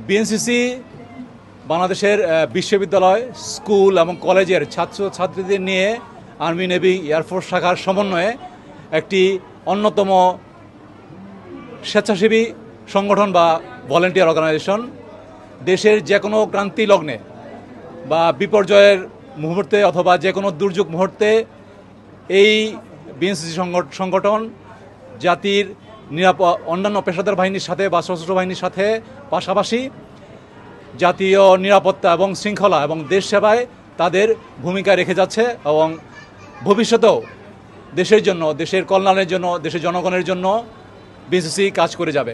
BNCC বাংলাদেশের বিশ্ববিদ্যালয়, school এবং কলেজের ছাত্রছাত্রীদের নিয়ে আর্মি, নেভি, এয়ারফোর্স শাখার সমন্বয়ে একটি অন্যতম স্বেচ্ছাসেবী সংগঠন বা ভলেন্টিয়ার অর্গানাইজেশন। দেশের যে কোনো ক্রান্তি লগ্নে বা বিপর্যয়ের মুহূর্তে অথবা যে কোনো দুর্যোগ মুহূর্তে এই বিএনসিসি সংগঠন জাতির অন্যান্য পেশাদার বাহিনীর সাথে বা সশস্ত্র বাহিনীর সাথে পাশাপাশি জাতীয় নিরাপত্তা এবং শৃঙ্খলা এবং দেশ সেবায় তাদের ভূমিকা রেখে যাচ্ছে এবং ভবিষ্যতেও দেশের জন্য, দেশের কল্যাণের জন্য, দেশের জনগণের জন্য বিএনসিসি কাজ করে যাবে।